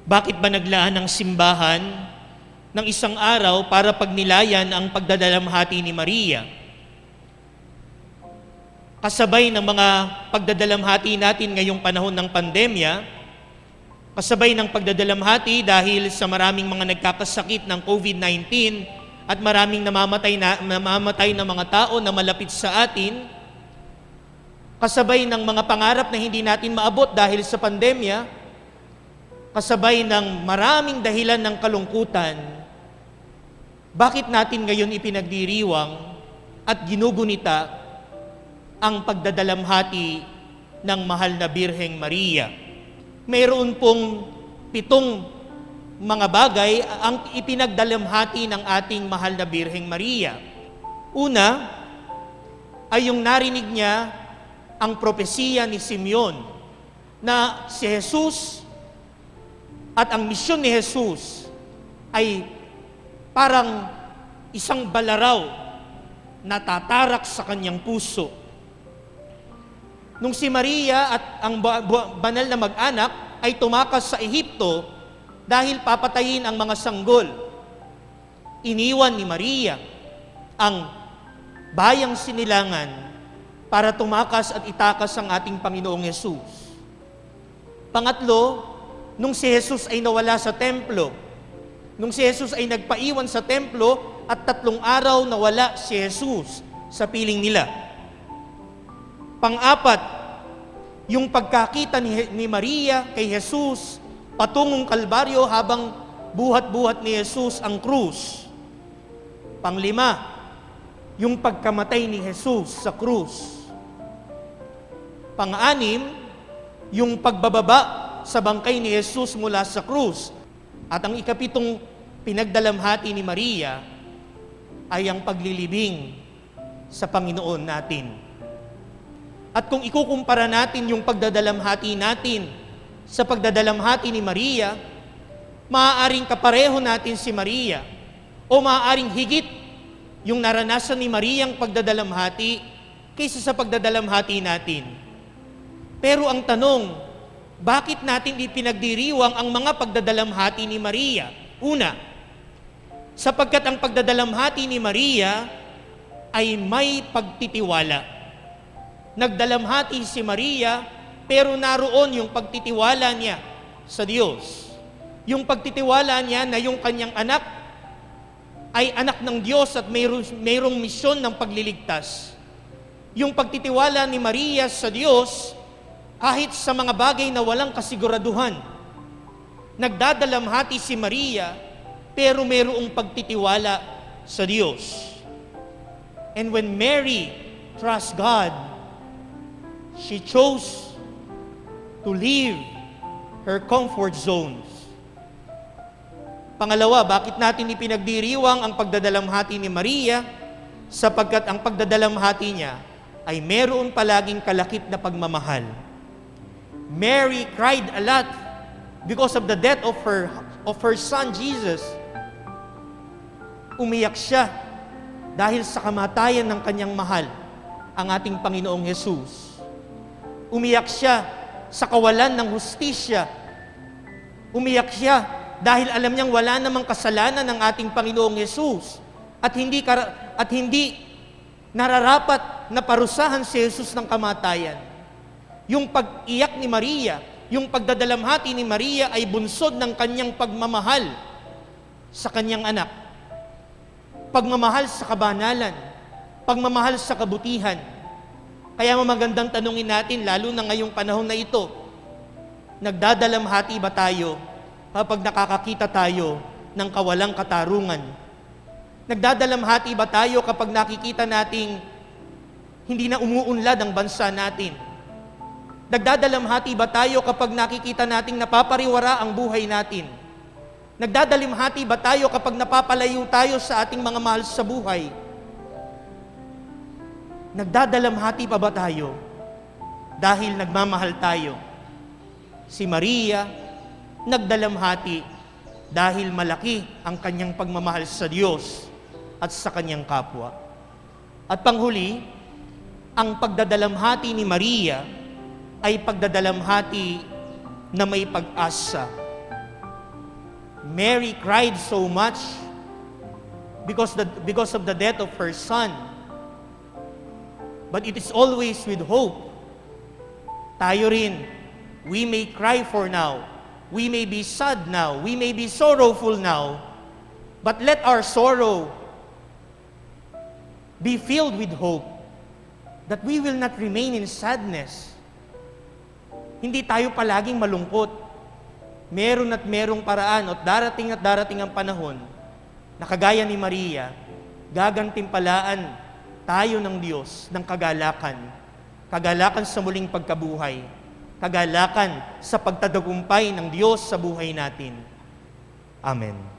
Bakit ba naglaan ng simbahan ng isang araw para pagnilayan ang pagdadalamhati ni Maria? Kasabay ng mga pagdadalamhati natin ngayong panahon ng pandemya, kasabay ng pagdadalamhati dahil sa maraming mga nagkakasakit ng COVID-19 at maraming namamatay na mga tao na malapit sa atin, kasabay ng mga pangarap na hindi natin maabot dahil sa pandemya, kasabay ng maraming dahilan ng kalungkutan, bakit natin ngayon ipinagdiriwang at ginugunita ang pagdadalamhati ng mahal na Birheng Maria? Mayroon pong 7 mga bagay ang ipinagdalamhati ng ating mahal na Birheng Maria. Una ay yung narinig niya ang propesiya ni Simeon na si Jesus at ang misyon ni Jesus ay parang isang balaraw na tatarak sa kanyang puso. Nung si Maria at ang banal na mag-anak ay tumakas sa Ehipto dahil papatayin ang mga sanggol, iniwan ni Maria ang bayang sinilangan para tumakas at itakas ang ating Panginoong Jesus. Pangatlo, nung si Jesus ay nawala sa templo, nung si Jesus ay nagpaiwan sa templo at 3 araw nawala si Jesus sa piling nila. Pang-apat, yung pagkakita ni Maria kay Jesus patungong Kalbaryo habang buhat-buhat ni Jesus ang krus. Pang-5, yung pagkamatay ni Jesus sa krus. Pang-6, yung pagbababa sa bangkay ni Jesus mula sa krus. At ang ika-7 pinagdalamhati ni Maria ay ang paglilibing sa Panginoon natin. At kung ikukumpara natin yung pagdadalamhati natin sa pagdadalamhati ni Maria, maaaring kapareho natin si Maria o maaaring higit yung naranasan ni Maria ang pagdadalamhati kaysa sa pagdadalamhati natin. Pero ang tanong, bakit natin ipinagdiriwang ang mga pagdadalamhati ni Maria? Una, sapagkat ang pagdadalamhati ni Maria ay may pagtitiwala. Nagdalamhati si Maria, pero naroon yung pagtitiwala niya sa Diyos. Yung pagtitiwala niya na yung kanyang anak ay anak ng Diyos at mayroong misyon ng pagliligtas. Yung pagtitiwala ni Maria sa Diyos, kahit sa mga bagay na walang kasiguraduhan, nagdadalamhati si Maria, pero mayroong pagtitiwala sa Diyos. And when Mary trusts God, she chose to leave her comfort zones. Pangalawa, bakit natin ipinagdiriwang ang pagdadalamhati ni Maria? Sapagkat ang pagdadalamhati niya ay meron palaging kalakip na pagmamahal. Mary cried a lot because of the death of her son Jesus. Umiyak siya dahil sa kamatayan ng kanyang mahal, ang ating Panginoong Jesus. Umiyak siya sa kawalan ng hustisya. Umiyak siya dahil alam niyang wala namang kasalanan ng ating Panginoong Jesus at hindi nararapat na parusahan si Jesus ng kamatayan. Yung pag-iyak ni Maria, yung pagdadalamhati ni Maria ay bunsod ng kanyang pagmamahal sa kanyang anak. Pagmamahal sa kabanalan, pagmamahal sa kabutihan. Kaya magandang tanungin natin, lalo na ngayong panahon na ito, nagdadalamhati ba tayo kapag nakakakita tayo ng kawalang katarungan? Nagdadalamhati ba tayo kapag nakikita nating hindi na umuunlad ang bansa natin? Nagdadalamhati ba tayo kapag nakikita nating napapariwara ang buhay natin? Nagdadalamhati ba tayo kapag napapalayo tayo sa ating mga mahal sa buhay? Nagdadalamhati pa ba tayo dahil nagmamahal tayo? Si Maria, nagdalamhati dahil malaki ang kanyang pagmamahal sa Diyos at sa kanyang kapwa. At panghuli, ang pagdadalamhati ni Maria ay pagdadalamhati na may pag-asa. Mary cried so much because of the death of her son. But it is always with hope. Tayo rin, we may cry for now. We may be sad now. We may be sorrowful now. But let our sorrow be filled with hope that we will not remain in sadness. Hindi tayo palaging malungkot. Meron at merong paraan at darating ang panahon na kagaya ni Maria, gagantimpalaan tayo ng Diyos ng kagalakan. Kagalakan sa muling pagkabuhay. Kagalakan sa pagtatagumpay ng Diyos sa buhay natin. Amen.